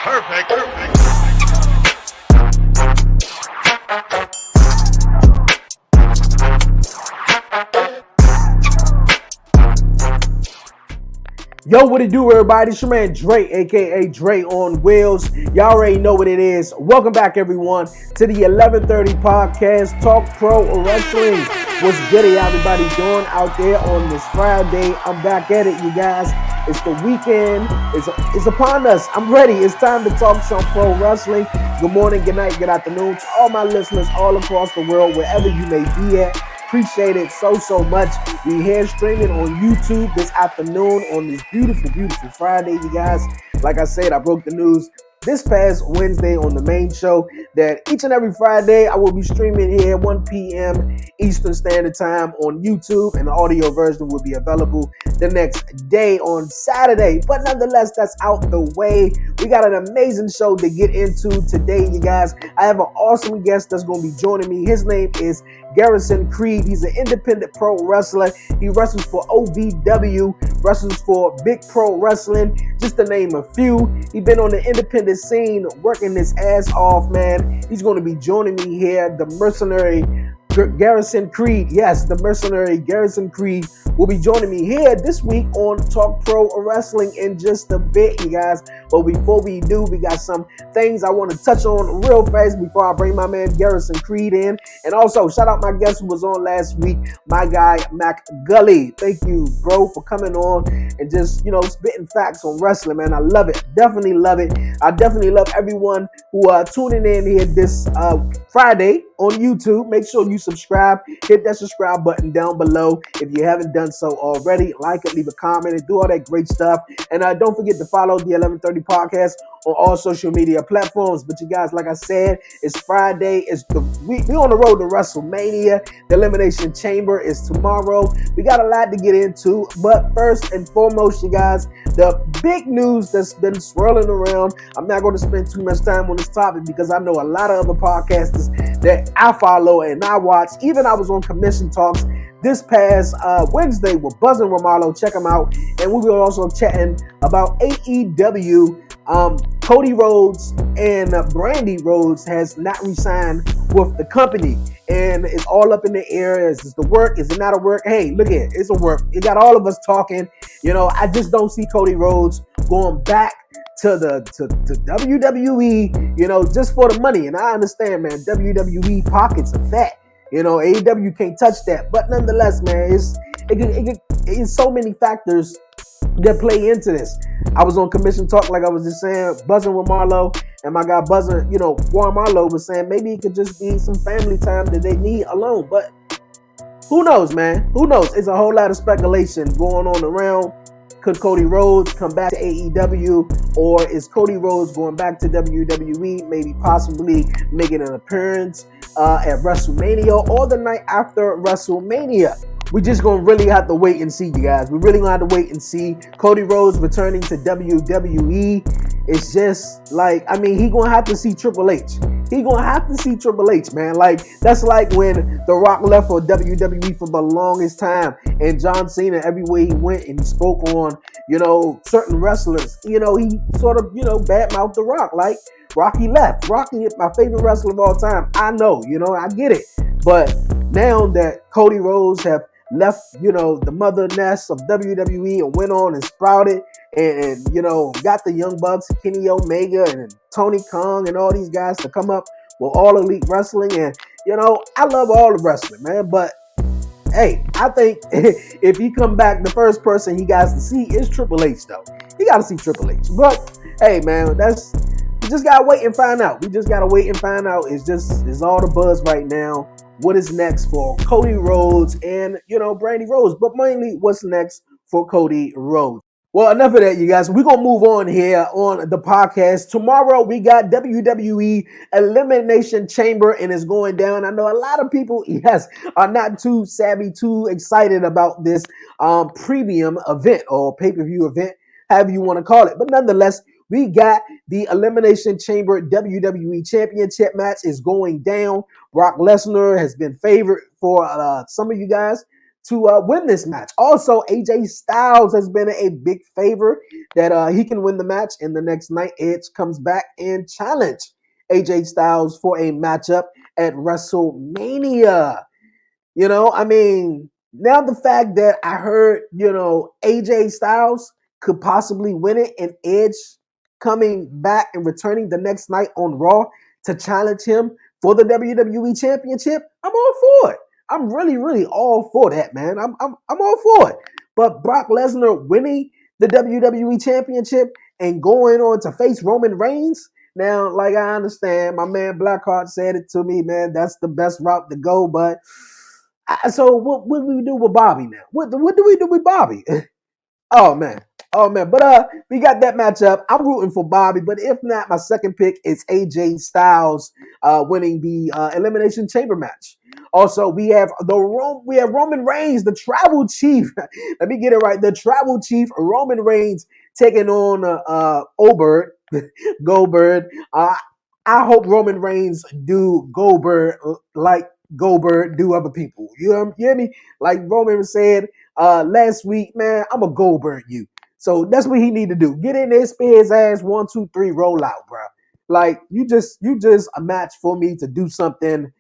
Perfect. Yo, what it do, everybody? It's your man Dre, aka Dre on Wheels. Y'all already know what it is. Welcome back, everyone, to the 11:30 podcast, Talk Pro Wrestling. What's good, everybody doing out there on this Friday? I'm back at it, you guys. It's the weekend. It's upon us. I'm ready. It's time to talk some pro wrestling. Good morning, good night, good afternoon to all my listeners all across the world, wherever you may be at. Appreciate it so much. We here streaming on YouTube this afternoon on this beautiful Friday, you guys. Like I said, I broke the news this past Wednesday on the main show that each and every Friday I will be streaming here 1 p.m. Eastern Standard Time on YouTube, and the audio version will be available the next day on Saturday. But nonetheless, that's out the way. We got an amazing show to get into today, you guys. I have an awesome guest that's going to be joining me. His name is Garrisaon Creed. He's an independent pro wrestler. He wrestles for OVW, wrestles for Big Pro Wrestling, just to name a few. He's been on the independent scene working his ass off, man. He's going to be joining me here. The mercenary Garrisaon Creed, yes, the mercenary Garrisaon Creed will be joining me here this week on Talk Pro Wrestling in just a bit, you guys. But before we do, we got some things I want to touch on real fast before I bring my man Garrisaon Creed in. And also, shout out my guest who was on last week, my guy, Mac Gully. Thank you, bro, for coming on and just, spitting facts on wrestling, man. I love it. Definitely love it. I definitely love everyone who tuning in here this Friday on YouTube. Make sure you subscribe. Hit that subscribe button down below if you haven't done so already. Like it, leave a comment, and do all that great stuff. And don't forget to follow the 1130 podcast on all social media platforms. But you guys, like I said, it's Friday. We on the road to WrestleMania. The Elimination Chamber is tomorrow. We got a lot to get into. But first and foremost, you guys, the big news that's been swirling around. I'm not going to spend too much time on this topic because I know a lot of other podcasters that I follow and I watch. Even I was on Commission Talks this past Wednesday with Buzzin' Romalo. Check them out. And we were also chatting about AEW. Cody Rhodes and Brandy Rhodes has not re-signed with the company. And it's all up in the air. Is this the work? Is it not a work? Hey, look at it. It's a work. It got all of us talking. I just don't see Cody Rhodes going back to WWE, just for the money. And I understand, man, WWE pockets are fat. AEW can't touch that. But nonetheless, man, it's so many factors that play into this. I was on Commission Talk, like I was just saying, buzzing with Marlo, and my guy buzzing, Juan Marlo was saying maybe it could just be some family time that they need alone. But who knows, man? Who knows? It's a whole lot of speculation going on around. Could Cody Rhodes come back to AEW, or is Cody Rhodes going back to WWE, maybe possibly making an appearance at WrestleMania or the night after WrestleMania? We just gonna really have to wait and see, you guys. We really gonna have to wait and see. Cody Rhodes returning to WWE. It's just like, he gonna have to see Triple H. He gonna have to see Triple H, man. Like, that's like when The Rock left for WWE for the longest time, and John Cena, everywhere he went and he spoke on, certain wrestlers, he sort of, badmouthed The Rock. Like, Rocky left. Rocky is my favorite wrestler of all time. I know, I get it. But now that Cody Rhodes have left, the mother nest of WWE and went on and sprouted and got the Young Bucks, Kenny Omega and Tony Khan and all these guys to come up with All Elite Wrestling. And, I love all the wrestling, man. But, hey, I think if he come back, the first person he got to see is Triple H, though. He got to see Triple H. But, hey, man, we just got to wait and find out. We just got to wait and find out. It's all the buzz right now. What is next for Cody Rhodes and, Brandy Rhodes, but mainly what's next for Cody Rhodes. Well, enough of that, you guys. We're going to move on here on the podcast. Tomorrow, we got WWE Elimination Chamber, and it's going down. I know a lot of people, yes, are not too savvy, too excited about this premium event or pay-per-view event, however you want to call it. But nonetheless, we got the Elimination Chamber WWE Championship match is going down. Brock Lesnar has been favored for some of you guys to win this match. Also, AJ Styles has been a big favor that he can win the match. And the next night, Edge comes back and challenge AJ Styles for a matchup at WrestleMania. I mean, now the fact that I heard, AJ Styles could possibly win it and Edge coming back and returning the next night on Raw to challenge him for the WWE Championship, I'm all for it. I'm really, really all for that, man. I'm all for it. But Brock Lesnar winning the WWE Championship and going on to face Roman Reigns. Now, like I understand, my man Blackheart said it to me, man. That's the best route to go, but so what do we do with Bobby now? What do we do with Bobby? Oh man. Oh man. But we got that matchup. I'm rooting for Bobby, but if not, my second pick is AJ Styles winning the Elimination Chamber match. Also, we have Roman Reigns, the Tribal Chief. Let me get it right. The Tribal Chief Roman Reigns taking on Obert Goldberg. I hope Roman Reigns do Goldberg like Goldberg do other people. You hear me? Like Roman said last week, man, I'm a Goldberg you. So that's what he need to do. Get in there, spear his ass, 1, 2, 3, roll out, bro. Like you just a match for me to do something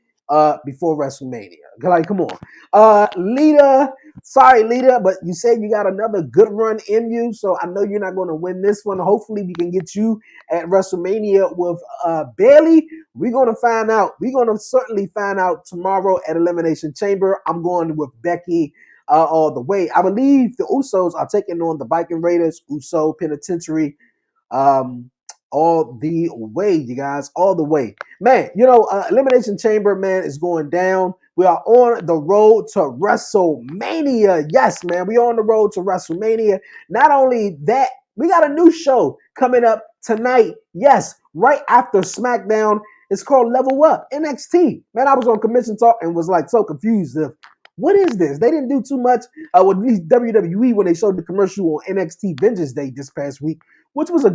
before WrestleMania. Like, come on. Lita, sorry, Lita, but you said you got another good run in you, so I know you're not going to win this one. Hopefully, we can get you at WrestleMania with Bailey. We're going to find out. We're going to certainly find out tomorrow at Elimination Chamber. I'm going with Becky all the way. I believe the Usos are taking on the Viking Raiders, Uso Penitentiary, um, all the way, you guys, all the way. Man, Elimination Chamber, man, is going down. We are on the road to WrestleMania. Yes, man, we are on the road to WrestleMania. Not only that, we got a new show coming up tonight. Yes, right after SmackDown. It's called Level Up NXT. Man, I was on Commission Talk and was like so confused of what is this? They didn't do too much with at least WWE when they showed the commercial on NXT Vengeance Day this past week, which was a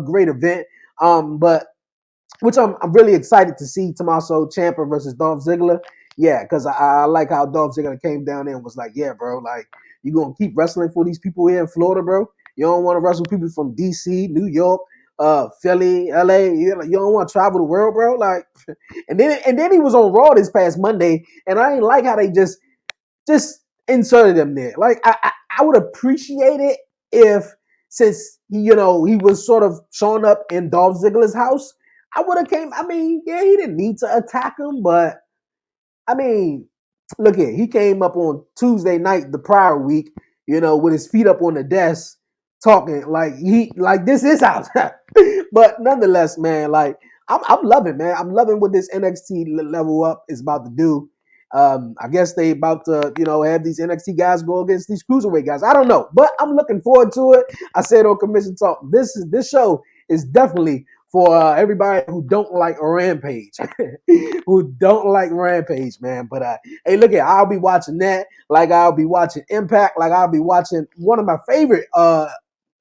great event. But which I'm really excited to see Tommaso Ciampa versus Dolph Ziggler. Yeah, because I like how Dolph Ziggler came down there and was like, yeah, bro, like you gonna keep wrestling for these people here in Florida, bro. You don't want to wrestle people from DC, New York, Philly, LA. You don't want to travel the world, bro. Like, and then he was on Raw this past Monday, and I ain't like how they just inserted him there. Like I would appreciate it if since he was sort of showing up in Dolph Ziggler's house, I would have came. I mean, yeah, he didn't need to attack him, but I mean, look here, he came up on Tuesday night the prior week, with his feet up on the desk, talking like this is house. But nonetheless, man, like I'm loving, man. I'm loving what this NXT level up is about to do. I guess they about to, have these NXT guys go against these cruiserweight guys. I don't know, but I'm looking forward to it. I said on Commission Talk, this show is definitely for everybody who don't like Rampage, who don't like Rampage, man. But hey, look at I'll be watching that, like I'll be watching Impact, like I'll be watching one of my favorite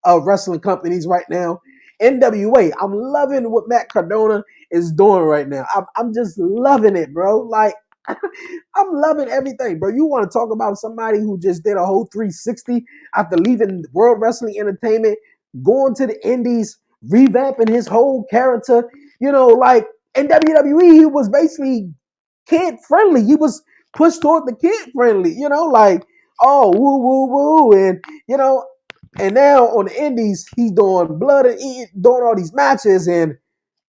wrestling companies right now, NWA. I'm loving what Matt Cardona is doing right now. I'm just loving it, bro. Like I'm loving everything, bro. You want to talk about somebody who just did a whole 360 after leaving World Wrestling Entertainment, going to the Indies, revamping his whole character. Like in WWE, he was basically kid friendly. He was pushed toward the kid friendly, like, oh, woo, woo, woo. And now on the Indies, he's doing blood and doing all these matches. And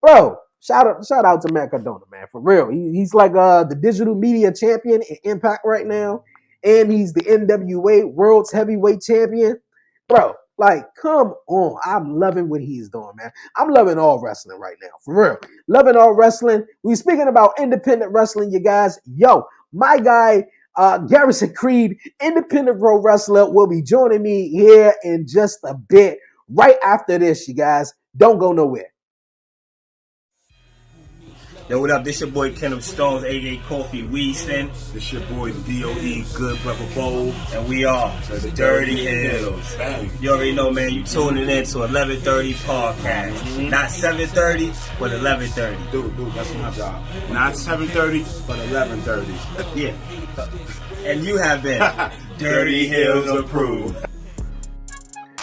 bro, shout out to Matt Cardona, man, for real. He's like the digital media champion in Impact right now, and he's the NWA World's Heavyweight Champion, bro. Like, come on, I'm loving what he's doing, man. I'm loving all wrestling right now, for real. Loving all wrestling. We speaking about independent wrestling, you guys. Yo, my guy Garrisaon Creed, independent pro wrestler, will be joining me here in just a bit. Right after this, you guys. Don't go nowhere. Yo, what up? This your boy Kenneth Stones, aka Coffee Weaston. This your boy DOE, Good Brother Bowl. And we are the Dirty Hills. You already know, man, you tuning in to 11:30 podcast. Not 7:30, but 11:30. Dude, that's my job. Not 7:30, but 11:30. Yeah. And you have been Dirty Hills approved.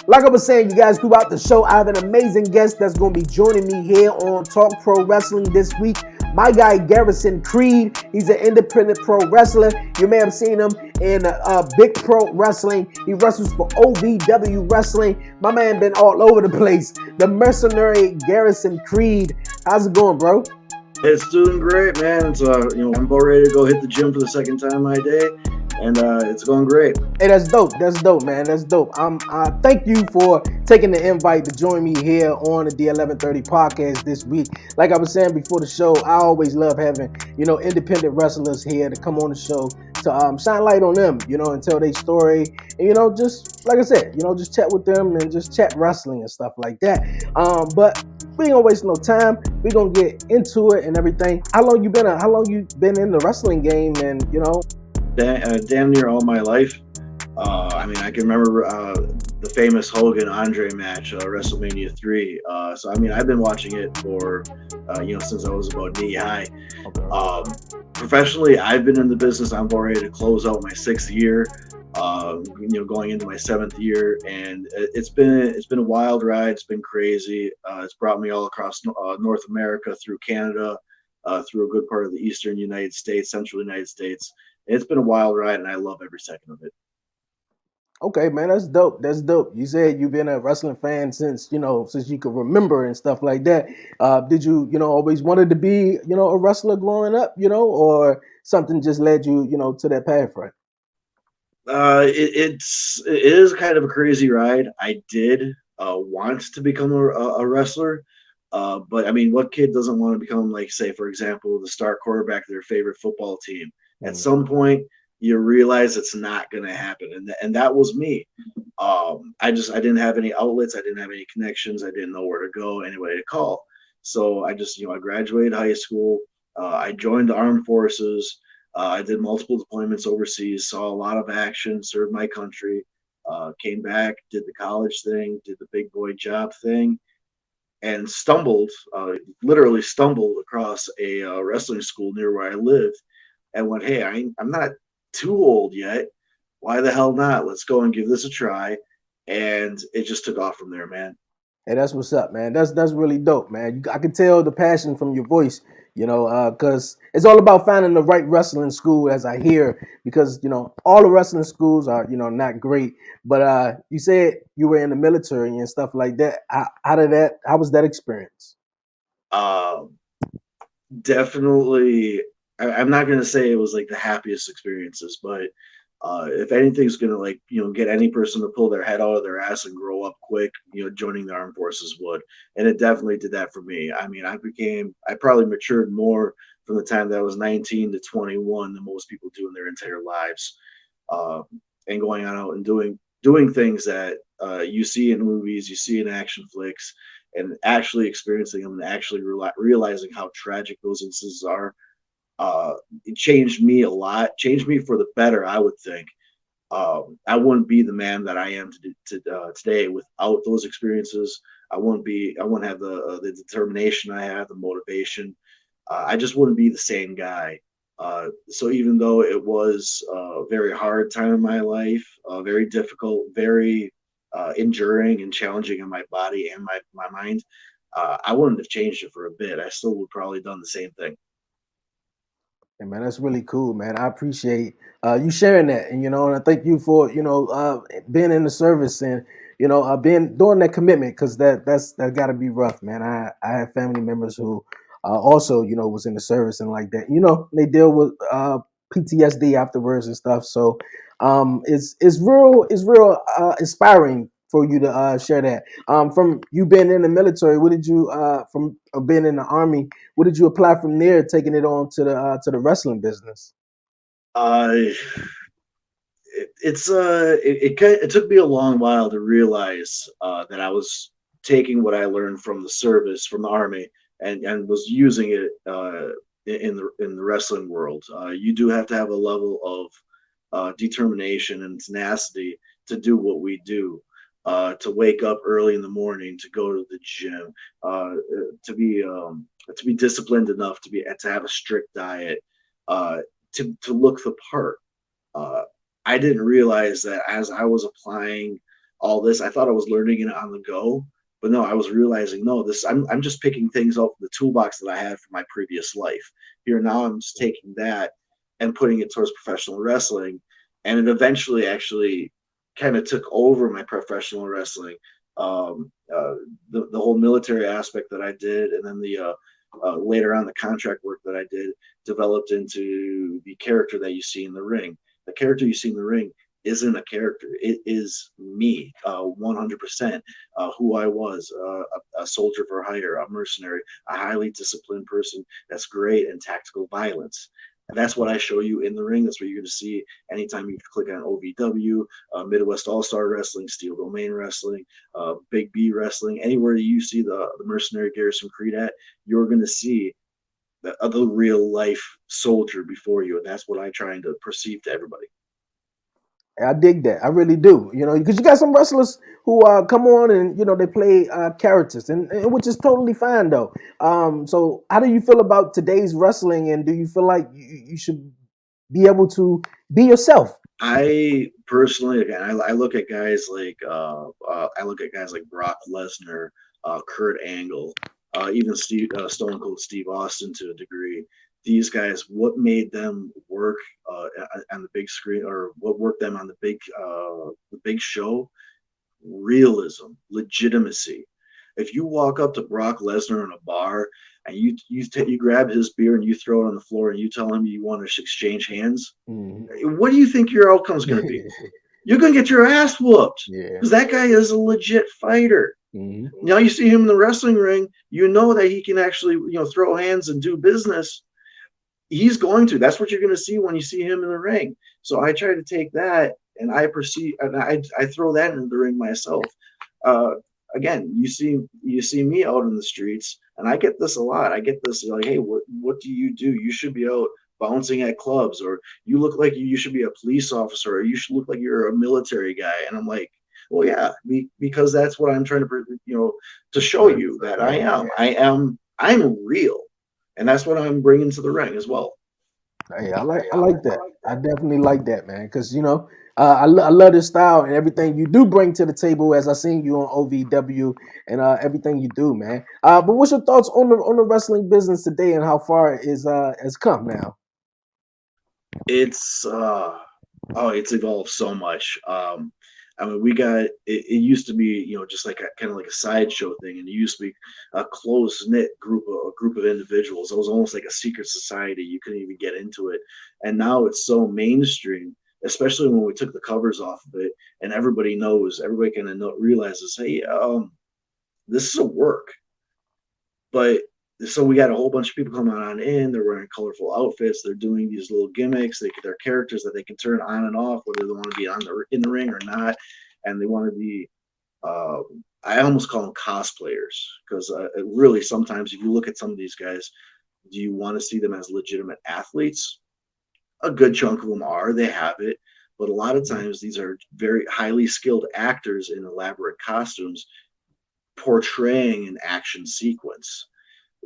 Like I was saying, you guys, throughout the show, I have an amazing guest that's going to be joining me here on Talk Pro Wrestling this week. My guy, Garrisaon Creed. He's an independent pro wrestler. You may have seen him in Big Pro Wrestling. He wrestles for OVW Wrestling. My man been all over the place. The mercenary Garrisaon Creed. How's it going, bro? It's doing great, man. It's I'm about ready to go hit the gym for the second time my day, and it's going great. Hey, that's dope. That's dope, man. That's dope. Thank you for taking the invite to join me here on the 11:30 podcast this week. Like I was saying before the show, I always love having independent wrestlers here to come on the show to shine light on them, and tell their story, and just like I said, just chat with them and just chat wrestling and stuff like that. But we ain't gonna waste no time. We gonna get into it and everything. How long you been in the wrestling game? And damn near all my life. I can remember the famous Hogan Andre match, WrestleMania 3. So I've been watching it for since I was about knee high. Okay. Professionally, I've been in the business. I'm about ready to close out my 6th year. Going into my 7th year, and it's been a wild ride. It's been crazy. It's brought me all across North America, through Canada, through a good part of the Eastern United States, Central United States. It's been a wild ride, and I love every second of it. Okay, man, that's dope. That's dope. You said you've been a wrestling fan since you could remember and stuff like that. Did you always wanted to be a wrestler growing up, or something just led you to that path, right? It is kind of a crazy ride. I did want to become a wrestler, but what kid doesn't want to become, like, say, for example, the star quarterback of their favorite football team? At some point, you realize it's not going to happen, and that was me. I didn't have any outlets, I didn't have any connections, I didn't know where to go, anybody to call. So I graduated high school, I joined the armed forces. I did multiple deployments overseas, saw a lot of action, served my country, came back, did the college thing, did the big boy job thing, and literally stumbled across a wrestling school near where I lived, and went, hey, I'm not too old yet. Why the hell not? Let's go and give this a try. And it just took off from there, man. Hey, that's what's up, man. That's really dope, man. I can tell the passion from your voice, because it's all about finding the right wrestling school, as I hear, because, all the wrestling schools are, not great. But you said you were in the military and stuff like that. How was that experience? Definitely. I'm not going to say it was like the happiest experiences, but if anything's going to get any person to pull their head out of their ass and grow up quick, joining the armed forces would. And it definitely did that for me. I probably matured more from the time that I was 19 to 21 than most people do in their entire lives. And going on out and doing things that you see in movies, you see in action flicks, and actually experiencing them and actually realizing how tragic those instances are. It changed me a lot, changed me for the better, I would think. I wouldn't be the man that I am today without those experiences. I wouldn't have the determination I have, the motivation. I just wouldn't be the same guy. So even though it was a very hard time in my life, very difficult, very enduring and challenging in my body and my mind, I wouldn't have changed it for a bit. I still would probably done the same thing. Hey, man, that's really cool, man. I appreciate you sharing that, and and I thank you for being in the service and being doing that commitment, because that got to be rough, man. I have family members who also was in the service and like that. They deal with PTSD afterwards and stuff. So it's real inspiring for you to share that. From you being in the military, what did you from being in the army? What did you apply from there, taking it on to the wrestling business? It took me a long while to realize that I was taking what I learned from the service, from the army, and was using it in the wrestling world. You do have to have a level of determination and tenacity to do what we do. To wake up early in the morning, to go to the gym, to be disciplined enough to have a strict diet, to look the part. Uh, I didn't realize that as I was applying all this, I thought I was learning it on the go, but no, I was realizing no, this I'm just picking things off the toolbox that I had from my previous life. Here now, I'm just taking that and putting it towards professional wrestling, and it eventually actually kind of took over my professional wrestling. The whole military aspect that I did, and then the later on the contract work that I did developed into the character that you see in the ring. The character you see in the ring isn't a character. It is me, 100%, who I was, a soldier for hire, a mercenary, a highly disciplined person that's great in tactical violence. And that's what I show you in the ring. That's what you're going to see anytime you click on OVW, Midwest All-Star Wrestling, Steel Domain Wrestling, Big B Wrestling. Anywhere you see the mercenary Garrisaon Creed at, you're going to see the real life soldier before you. And that's what I try to perceive to everybody. I dig that. I really do. Because you got some wrestlers who come on and they play characters, and which is totally fine though. So how do you feel about today's wrestling, and do you feel like you should be able to be yourself? I personally, again, I look at guys like Brock Lesnar, Kurt Angle, even Stone Cold Steve Austin to a degree. These guys, what made them work on the big screen, or what worked them on the big show? Realism, legitimacy. If you walk up to Brock Lesnar in a bar and you grab his beer and you throw it on the floor and you tell him you want to exchange hands, what do you think your outcome is going to be? You're going to get your ass whooped because that guy is a legit fighter. Now you see him in the wrestling ring, you know that he can actually throw hands and do business. He's going to. That's what you're going to see when you see him in the ring. So I try to take that and I throw that into the ring myself. Again, you see me out in the streets, and I get this a lot. I get this like, hey, what do? You should be out bouncing at clubs, or you look like you should be a police officer, or you should look like you're a military guy. And I'm like, well, yeah, because that's what I'm trying to show you that I am. I'm real, and that's what I'm bringing to the ring as well. Hey, I like that. I definitely like that, man. Because I love this style and everything you do bring to the table. As I seen you on OVW and everything you do, man. But what's your thoughts on the wrestling business today and how far it is has come now? It's evolved so much. I mean, it used to be just like kind of like a sideshow thing, and it used to be a close knit group of individuals. It was almost like a secret society. You couldn't even get into it, and now it's so mainstream. Especially when we took the covers off of it, and everybody kind of realizes, hey, this is a work. But so we got a whole bunch of people coming on in. They're wearing colorful outfits. They're doing these little gimmicks. They're characters that they can turn on and off, whether they want to be in the ring or not. And they want to be. I almost call them cosplayers because really sometimes if you look at some of these guys, do you want to see them as legitimate athletes? A good chunk of them are. They have it. But a lot of times these are very highly skilled actors in elaborate costumes portraying an action sequence.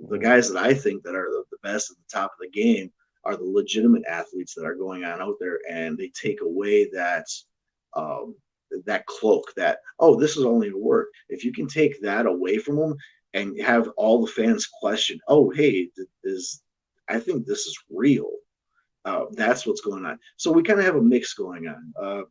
The guys that I think that are the best at the top of the game are the legitimate athletes that are going on out there, and they take away that cloak that, oh, this is only a work. If you can take that away from them and have all the fans question, oh, hey, I think this is real. That's what's going on. So we kind of have a mix going on.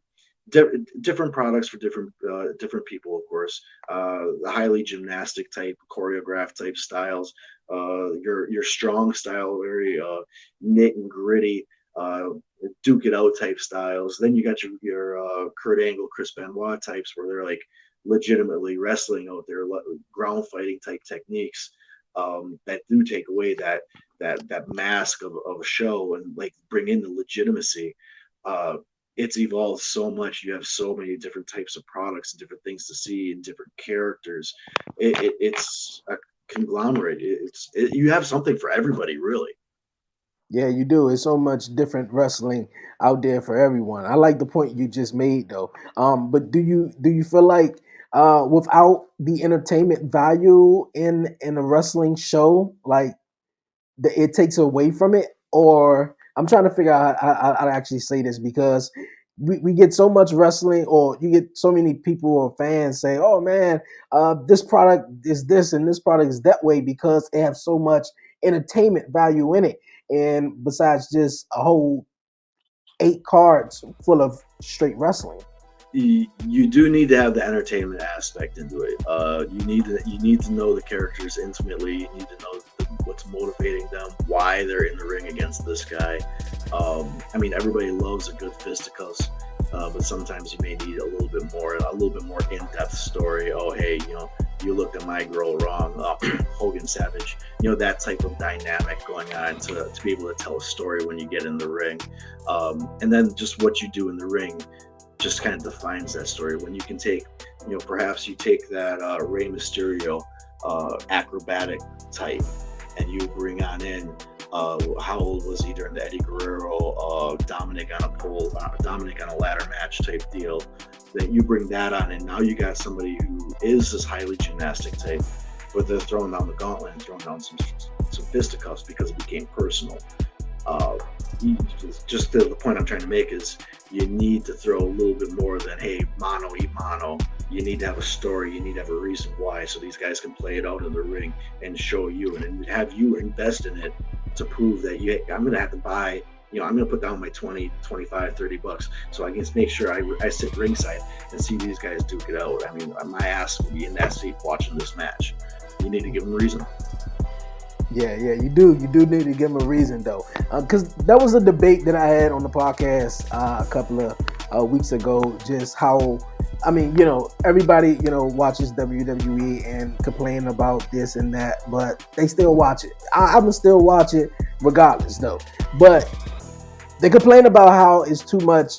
Different products for different people, of course. The highly gymnastic type, choreographed type styles. Your strong style, very knit and gritty, duke it out type styles. Then you got your Kurt Angle, Chris Benoit types, where they're like legitimately wrestling out there, ground fighting type techniques that do take away that mask of a show and like bring in the legitimacy. It's evolved so much. You have so many different types of products and different things to see and different characters. It's conglomerate. You have something for everybody, really. Yeah, you do. It's so much different wrestling out there for everyone. I like the point you just made though. But do you feel like without the entertainment value in a wrestling show, like it takes away from it? Or I'm trying to figure out how to actually say this because we get so much wrestling, or you get so many people or fans say, "Oh man, this product is this and this product is that way," because they have so much entertainment value in it. And besides just a whole 8 cards full of straight wrestling. You do need to have the entertainment aspect into it. You need to know the characters intimately. You need to know what's motivating them, why they're in the ring against this guy. I mean, everybody loves a good fisticuffs, but sometimes you may need a little bit more in-depth story. Oh, hey, you looked at my girl wrong. Hogan Savage, that type of dynamic going on to be able to tell a story when you get in the ring, and then just what you do in the ring just kind of defines that story. When you can take, perhaps you take that Rey Mysterio acrobatic type, and you bring on in how old was he during the Eddie Guerrero Dominic on a pole, Dominic on a ladder match type deal. That you bring that on, and now you got somebody who is this highly gymnastic type, but they're throwing down the gauntlet and throwing down some fisticuffs because it became personal. Uh, just the point I'm trying to make is you need to throw a little bit more than, hey, mono eat mono. You need to have a story. You need to have a reason why, so these guys can play it out in the ring and show you and have you invest in it to prove that I'm going to have to buy. I'm going to put down my 20, 25, $30 so I can make sure I sit ringside and see these guys duke it out. I mean, my ass will be in that seat watching this match. You need to give them a reason. Yeah, you do. You do need to give them a reason though, because that was a debate that I had on the podcast a couple of weeks ago. Just how, I mean, everybody watches WWE and complain about this and that, but they still watch it. I'm gonna still watch it regardless though. But they complain about how it's too much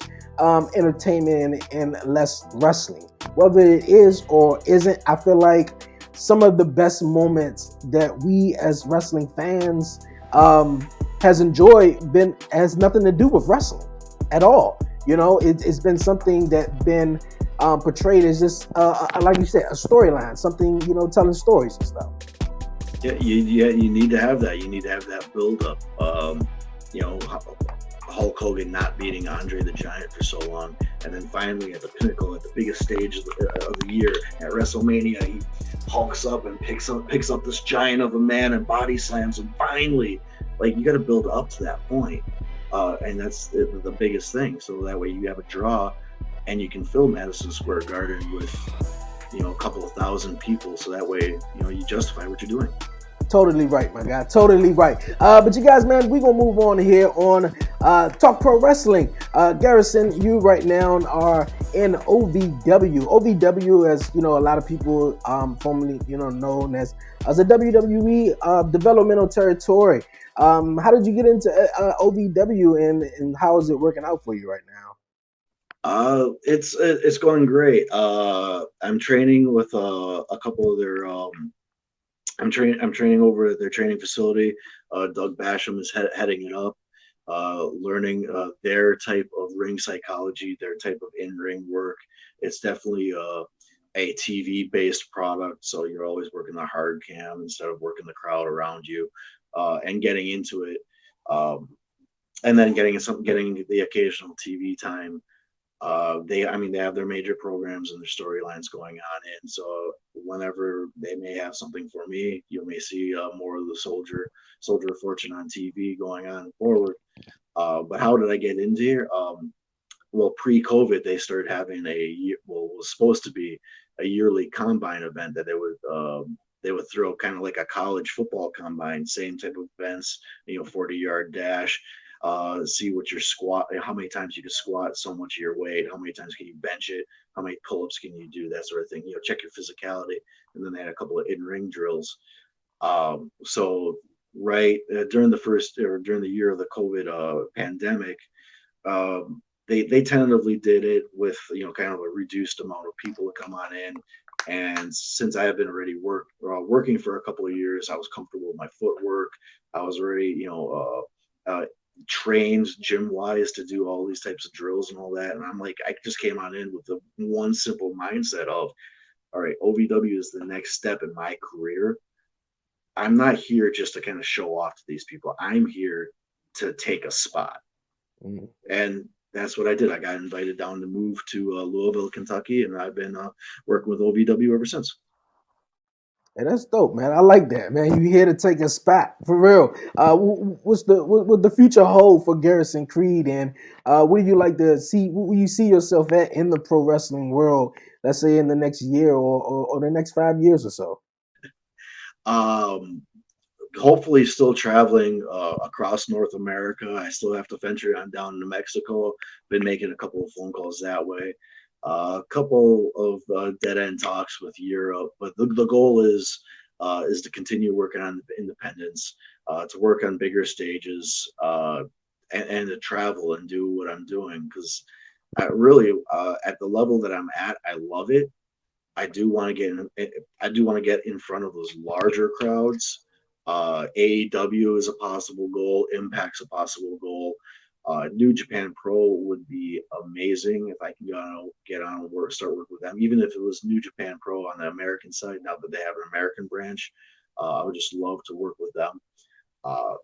entertainment and less wrestling. Whether it is or isn't, I feel like some of the best moments that we as wrestling fans has enjoyed has nothing to do with wrestling at all. It's been something that's been portrayed as just like you said, a storyline, something, telling stories and stuff. Yeah, you need to have that. You need to have that build up. Hulk Hogan not beating Andre the Giant for so long, and then finally at the pinnacle, at the biggest stage of the year at WrestleMania, he hulks up and picks up this giant of a man and body slams him. Finally, like, you got to build up to that point, and that's the biggest thing. So that way you have a draw, and you can fill Madison Square Garden with a couple of thousand people. So that way you justify what you're doing. Totally right, my guy. Totally right. But you guys, man, we're going to move on here on Talk Pro Wrestling. Garrison, you right now are in OVW. OVW, as a lot of people formerly, known as a WWE developmental territory. How did you get into OVW, and how is it working out for you right now? It's going great. I'm training with a couple of their I'm training over at their training facility. Doug Basham is heading it up, learning their type of ring psychology, their type of in-ring work. It's definitely a TV-based product, so you're always working the hard cam instead of working the crowd around you, and getting into it, and then getting the occasional TV time. They have their major programs and their storylines going on, and so whenever they may have something for me, you may see more of the Soldier of Fortune on TV going on forward. But how did I get into here? Well, pre-COVID, they started having was supposed to be a yearly combine event that they would throw, kind of like a college football combine, same type of events, 40-yard dash. See what your squat, how many times you can squat so much of your weight, how many times can you bench it, how many pull-ups can you do, that sort of thing. Check your physicality, and then they had a couple of in-ring drills. So right during the year of the COVID pandemic, they tentatively did it with kind of a reduced amount of people to come on in. And since I have been already working for a couple of years, I was comfortable with my footwork. I was already, trained gym wise to do all these types of drills and all that. And I'm like, I just came on in with the one simple mindset of, all right, OVW is the next step in my career. I'm not here just to kind of show off to these people. I'm here to take a spot. Mm. And that's what I did. I got invited down to move to Louisville, Kentucky, and I've been working with OVW ever since. Hey, that's dope, man. I like that, man. You here to take a spot for real. What the future hold for Garrisaon Creed, and what do you like to see? Where you see yourself at in the pro wrestling world? Let's say in the next year or the next 5 years or so. Um, Hopefully, still traveling across North America. I still have to venture on down to Mexico. Been making a couple of phone calls that way. A couple of dead end talks with Europe, but the goal is to continue working on independence, to work on bigger stages, and to travel and do what I'm doing because I really at the level that I'm at, I love it. I do want to get in, I do want to get in front of those larger crowds. AEW is a possible goal. Impact's a possible goal. New Japan Pro would be amazing if I can get on and start working with them. Even if it was New Japan Pro on the American side, now that they have an American branch, I would just love to work with them. Uh,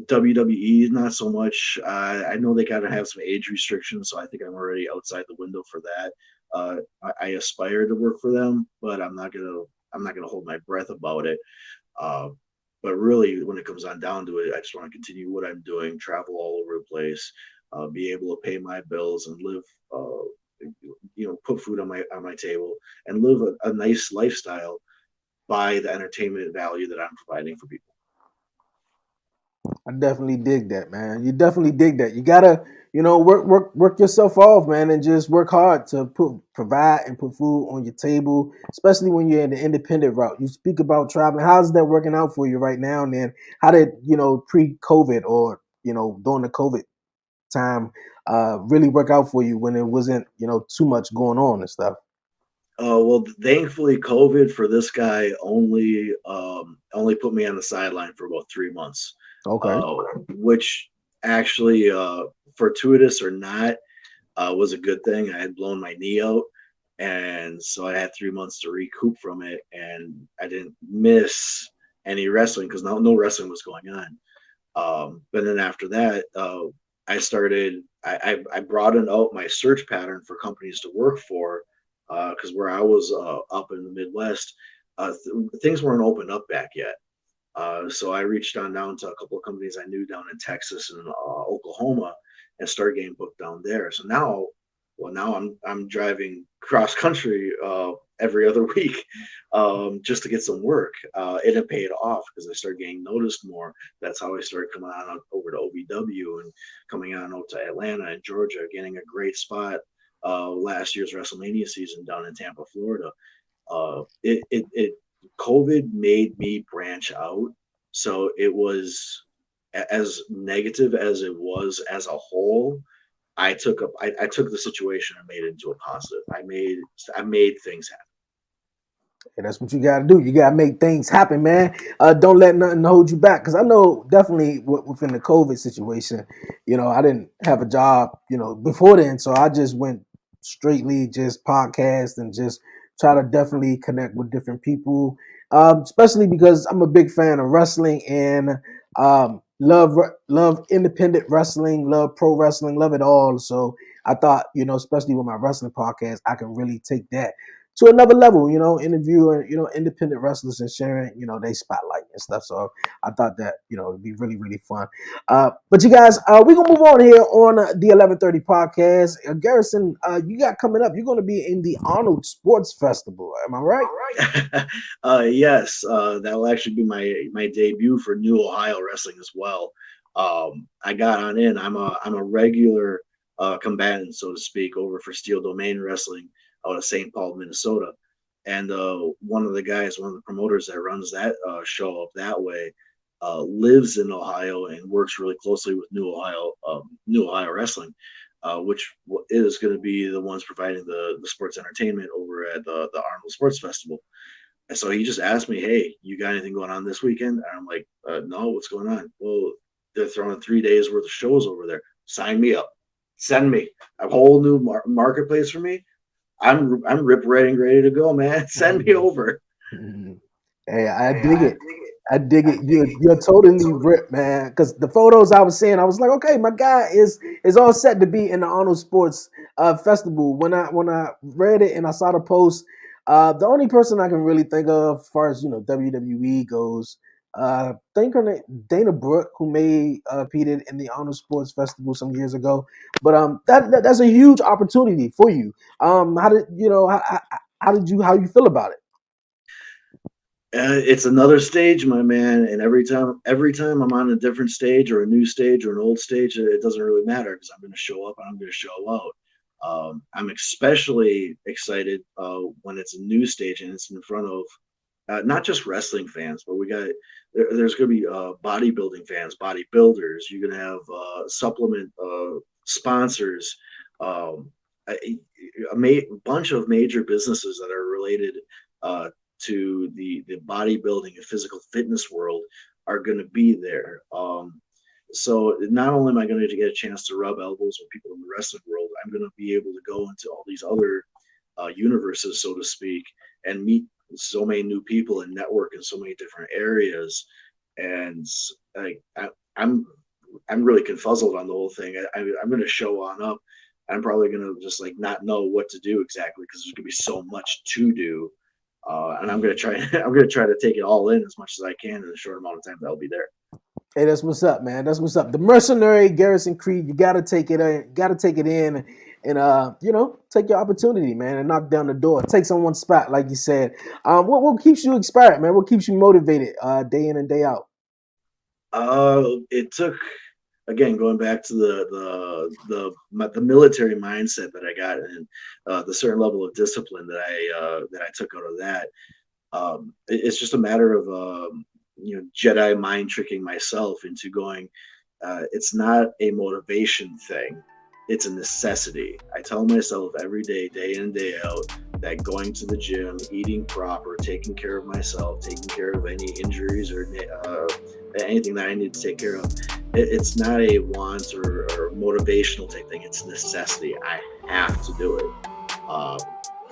WWE, not so much. I know they got to have some age restrictions, so I think I'm already outside the window for that. I aspire to work for them, but I'm not gonna hold my breath about it. Uh, but really, when it comes on down to it, I just want to continue what I'm doing, travel all over the place, be able to pay my bills and live, put food on my table and live a nice lifestyle by the entertainment value that I'm providing for people. I definitely dig that, man. You definitely dig that. You gotta, work yourself off, man, and just work hard to provide and put food on your table, especially when you're in the independent route. You speak about traveling. How's that working out for you right now? And then how did pre-COVID or during the COVID time really work out for you when it wasn't too much going on and stuff? Well, thankfully, COVID for this guy only put me on the sideline for about 3 months, Okay. uh, which actually, fortuitous or not, was a good thing. I had blown my knee out, and so I had 3 months to recoup from it, and I didn't miss any wrestling because no wrestling was going on. But then after that, I started. I broadened out my search pattern for companies to work for because where I was up in the Midwest, things weren't opened up back yet. So I reached on down to a couple of companies I knew down in Texas and Oklahoma, and started getting booked down there. So now, well, now I'm driving cross country every other week just to get some work. It paid off because I started getting noticed more. That's how I started coming on over to OVW and coming on out to Atlanta and Georgia, getting a great spot last year's WrestleMania season down in Tampa, Florida. It COVID made me branch out. So it was as negative as it was as a whole. I took the situation and made it into a positive. I made things happen. And that's what you got to do. You got to make things happen, man. Don't let nothing hold you back. Because I know definitely within the COVID situation, I didn't have a job, before then. So I just went straightly just podcast and just try to definitely connect with different people. Especially because I'm a big fan of wrestling and love independent wrestling, love pro wrestling, love it all. So I thought, especially with my wrestling podcast, I can really take that to another level, interviewing, independent wrestlers and sharing, they spotlight and stuff. So I thought that, it'd be really, really fun. But you guys, we're going to move on here on the 1130 podcast. Garrison, you got coming up, you're going to be in the Arnold Sports Festival. Am I right? Yes, that will actually be my debut for New Ohio Wrestling as well. I got on in. I'm a regular combatant, so to speak, over for Steel Domain Wrestling out of St. Paul, Minnesota. And one of the guys, one of the promoters that runs that show up that way, lives in Ohio and works really closely with New Ohio Wrestling. which is going to be the ones providing the sports entertainment over at the Arnold Sports Festival. And so he just asked me, "Hey, you got anything going on this weekend?" And I'm like, "No, what's going on?" Well, they're throwing 3 days worth of shows over there. Sign me up. Send me a whole new marketplace for me. I'm rip ready to go, man. Send me over. Hey, I dig it. I dig it. You're totally ripped, man. Because the photos I was seeing, I was like, okay, my guy is all set to be in the Arnold Sports Festival. When I read it and I saw the post, the only person I can really think of, as far as WWE goes, think her name Dana Brooke, who made competed in the Arnold Sports Festival some years ago. But that's a huge opportunity for you. How did how you feel about it? It's another stage, my man, and every time I'm on a different stage or a new stage or an old stage, it doesn't really matter because I'm going to show up and I'm going to show out. I'm especially excited when it's a new stage and it's in front of not just wrestling fans, but there's going to be bodybuilding fans, bodybuilders. You're going to have supplement sponsors, a bunch of major businesses that are related to the bodybuilding and physical fitness world are going to be there. So not only am I going to get a chance to rub elbows with people in the wrestling world, I'm going to be able to go into all these other universes, so to speak, and meet so many new people and network in so many different areas. And I'm really confuzzled on the whole thing. I'm going to show on up. I'm probably going to just not know what to do exactly because there's going to be so much to do. And I'm gonna try. I'm gonna try to take it all in as much as I can in a short amount of time that I'll be there. Hey, that's what's up, man. That's what's up. The mercenary Garrisaon Creed, you gotta take it in, and take your opportunity, man, and knock down the door. Take someone's spot, like you said. What keeps you inspired, man? What keeps you motivated, day in and day out? It took, again, going back to the military mindset that I got and the certain level of discipline that I took out of that. It's just a matter of Jedi mind tricking myself into going. It's not a motivation thing; it's a necessity. I tell myself every day, day in and day out, that going to the gym, eating proper, taking care of myself, taking care of any injuries or anything that I need to take care of. It's not a want or motivational type thing. It's a necessity. I have to do it,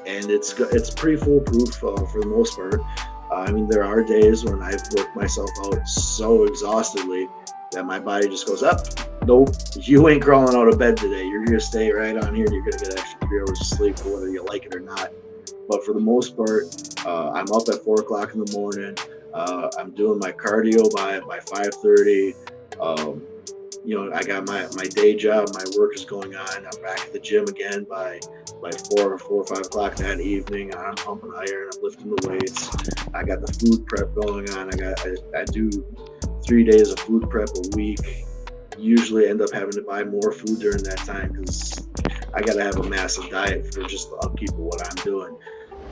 and it's pretty foolproof for the most part. I mean, there are days when I've worked myself out so exhaustedly that my body just goes up. Nope, you ain't crawling out of bed today. You're gonna stay right on here, and you're gonna get an extra 3 hours of sleep, whether you like it or not. But for the most part, I'm up at 4 o'clock in the morning. I'm doing my cardio by 5:30. I got my day job. My work is going on. I'm back at the gym again by 4 or 5 o'clock that evening. I'm pumping iron. I'm lifting the weights. I got the food prep going on. I do 3 days of food prep a week. Usually end up having to buy more food during that time because I got to have a massive diet for just the upkeep of what I'm doing.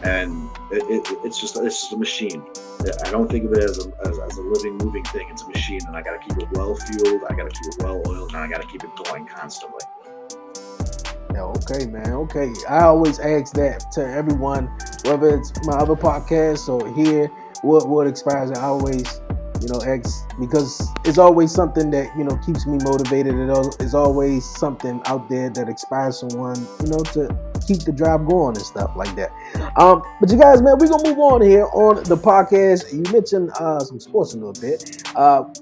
And it's just a machine. I don't think of it as a living, moving thing. It's a machine, and I got to keep it well fueled. I got to keep it well oiled, and I got to keep it going constantly. Yeah, okay, man. Okay, I always ask that to everyone, whether it's my other podcast or here. What inspires? I always, ask because it's always something that keeps me motivated. It's always something out there that inspires someone, to keep the drive going and stuff like that. But you guys, man, we're gonna move on here on the podcast. You mentioned some sports a little bit.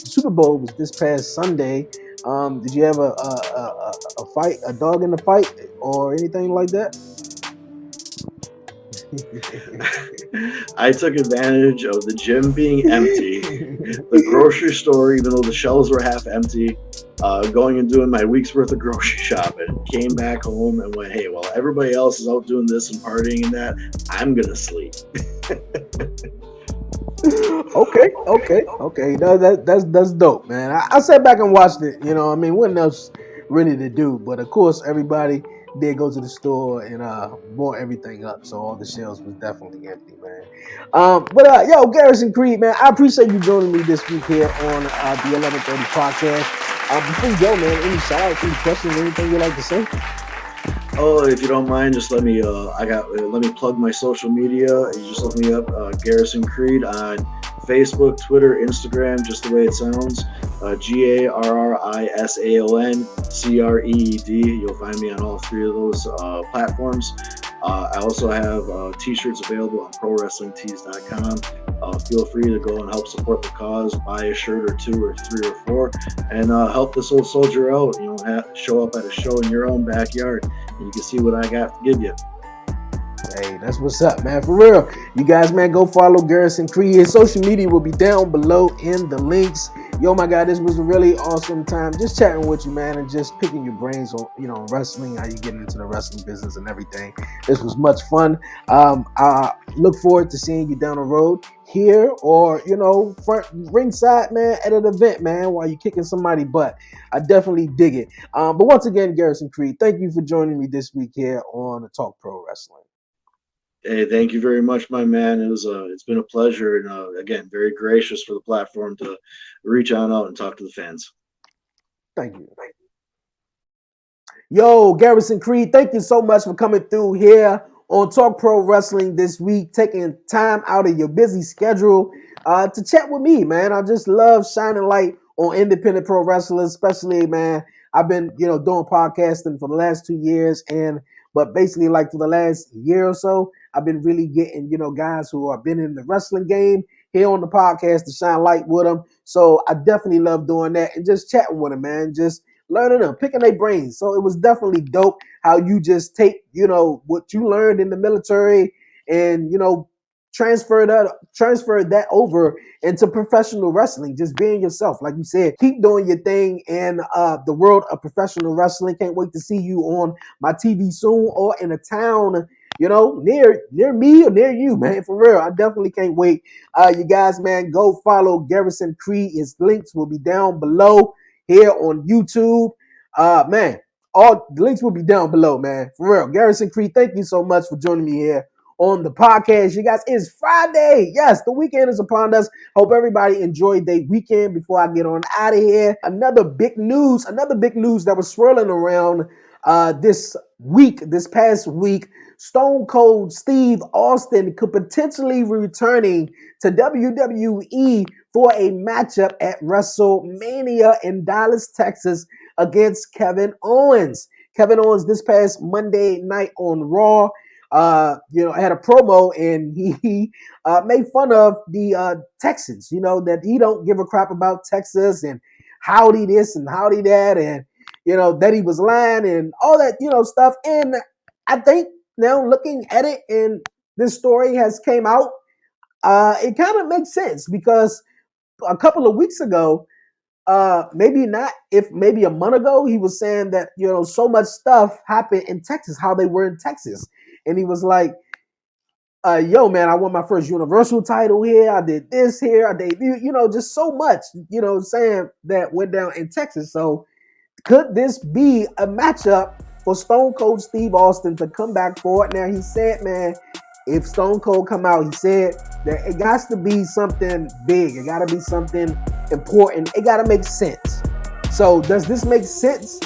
Super Bowl was this past Sunday. Did you have a fight, a dog in the fight, or anything like that? I took advantage of the gym being empty, the grocery store, even though the shelves were half empty, going and doing my week's worth of grocery shopping. Came back home and went, hey, well, everybody else is out doing this and partying and that. I'm gonna sleep. Okay. No, that's dope, man. I sat back and watched it. I mean, what else really to do? But of course, everybody did go to the store and bought everything up, so all the shelves was definitely empty, man. Yo, Garrisaon Creed, man, I appreciate you joining me this week here on the 11:30 podcast. Before you go, man, any shout outs, any questions, anything you'd like to say? Oh, if you don't mind, just let me let me plug my social media. You just look me up, Garrisaon Creed on Facebook, Twitter, Instagram, just the way it sounds. GarrisaonCreed. You'll find me on all three of those platforms. I also have t-shirts available on ProWrestlingTees.com. Feel free to go and help support the cause. Buy a shirt or two or three or four, and help this old soldier out. Show up at a show in your own backyard, and you can see what I got to give you. Hey, that's what's up, man. For real. You guys, man, go follow Garrisaon Creed. His social media will be down below in the links. Yo, my God, this was a really awesome time just chatting with you, man, and just picking your brains on, wrestling, how you get into the wrestling business and everything. This was much fun. I look forward to seeing you down the road here or, front ringside, man, at an event, man, while you're kicking somebody's butt. I definitely dig it. But once again, Garrisaon Creed, thank you for joining me this week here on Talk Pro Wrestling. Hey, thank you very much, my man. It's been a pleasure, and again, very gracious for the platform to reach on out and talk to the fans. Thank you. Yo, Garrisaon Creed, thank you so much for coming through here on Talk Pro Wrestling this week, taking time out of your busy schedule to chat with me, man. I just love shining light on independent pro wrestlers, especially, man. I've been, doing podcasting for the last 2 years, but basically, like for the last year or so, I've been really getting, guys who have been in the wrestling game here on the podcast to shine light with them. So I definitely love doing that and just chatting with them, man. Just learning them, picking their brains. So it was definitely dope how you just take, what you learned in the military and, transfer that over into professional wrestling, just being yourself. Like you said, keep doing your thing in the world of professional wrestling. Can't wait to see you on my TV soon or in a town, near me or near you, man. For real, I definitely can't wait. You guys, man, go follow Garrisaon Creed. His links will be down below here on YouTube. Man, all the links will be down below, man. For real, Garrisaon Creed, thank you so much for joining me here on the podcast. You guys, it's Friday. Yes, the weekend is upon us. Hope everybody enjoyed their weekend before I get on out of here. Another big news that was swirling around this past week. Stone Cold Steve Austin could potentially be returning to WWE for a matchup at WrestleMania in Dallas, Texas against Kevin Owens. Kevin Owens this past Monday night on Raw had a promo and he made fun of the Texans, that he don't give a crap about Texas and howdy this and howdy that and, that he was lying and all that, stuff. And I think now looking at it and this story has came out, it kind of makes sense because a couple of weeks ago, maybe a month ago, he was saying that, so much stuff happened in Texas, how they were in Texas. And he was like, yo, man, I won my first Universal title here. I did this here. I debuted, just so much, saying that went down in Texas. So could this be a matchup for Stone Cold Steve Austin to come back for it? Now, he said, man, if Stone Cold come out, he said that it got to be something big. It got to be something important. It got to make sense. So does this make sense?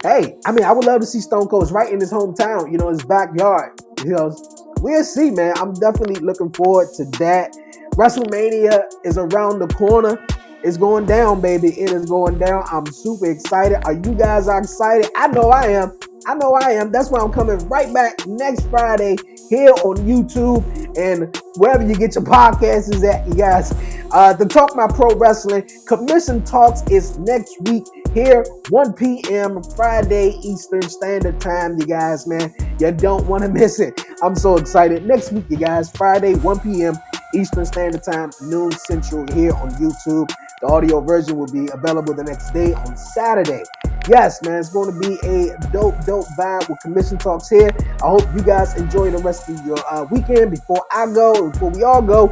Hey, I would love to see Stone Cold right in his hometown, his backyard. We'll see, man. I'm definitely looking forward to that. WrestleMania is around the corner. It's going down, baby. It is going down. I'm super excited. Are you guys excited? I know I am. That's why I'm coming right back next Friday here on YouTube and wherever you get your podcasts is at, you guys. To talk about pro wrestling, Commission Talks is next week here, 1 p.m. Friday Eastern Standard Time, you guys, man. You don't want to miss it. I'm so excited. Next week, you guys, Friday, 1 p.m. Eastern Standard Time, noon Central here on YouTube. The audio version will be available the next day on Saturday. Yes, man, it's going to be a dope vibe with Commission Talks here. I hope you guys enjoy the rest of your weekend. Before we all go,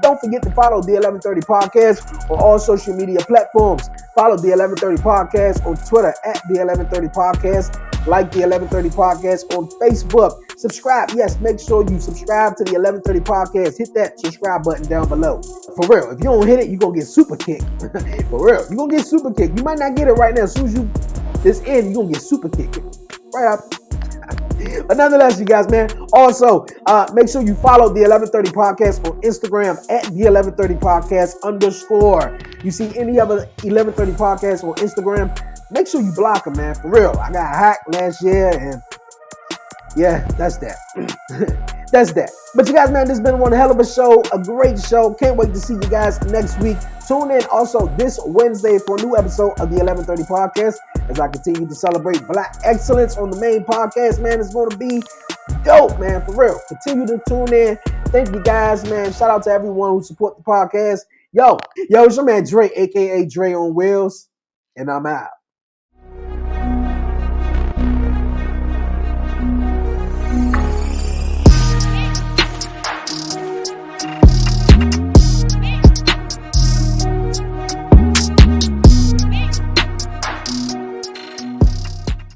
don't forget to follow the 1130 Podcast on all social media platforms. Follow the 1130 Podcast on Twitter at the 1130 Podcast. Like the 1130 Podcast on Facebook. Subscribe. Yes, make sure you subscribe to the 1130 Podcast. Hit that subscribe button down below. For real, if you don't hit it, you're going to get super kicked. For real, you're going to get super kicked. You might not get it right now. As soon as this end, you're going to get super kicked. Right up. But nonetheless, you guys, man. Also, make sure you follow the 1130 Podcast on Instagram at the 1130 Podcast _. You see any other 1130 Podcasts on Instagram, make sure you block them, man. For real. I got hacked last year, and yeah, that's that. That's that. But you guys, man, this has been one hell of a show, a great show. Can't wait to see you guys next week. Tune in also this Wednesday for a new episode of the 1130 Podcast as I continue to celebrate Black excellence on the main podcast, man. It's going to be dope, man, for real. Continue to tune in. Thank you guys, man. Shout out to everyone who support the podcast. Yo, it's your man Dre, a.k.a. Dre on Wheels, and I'm out.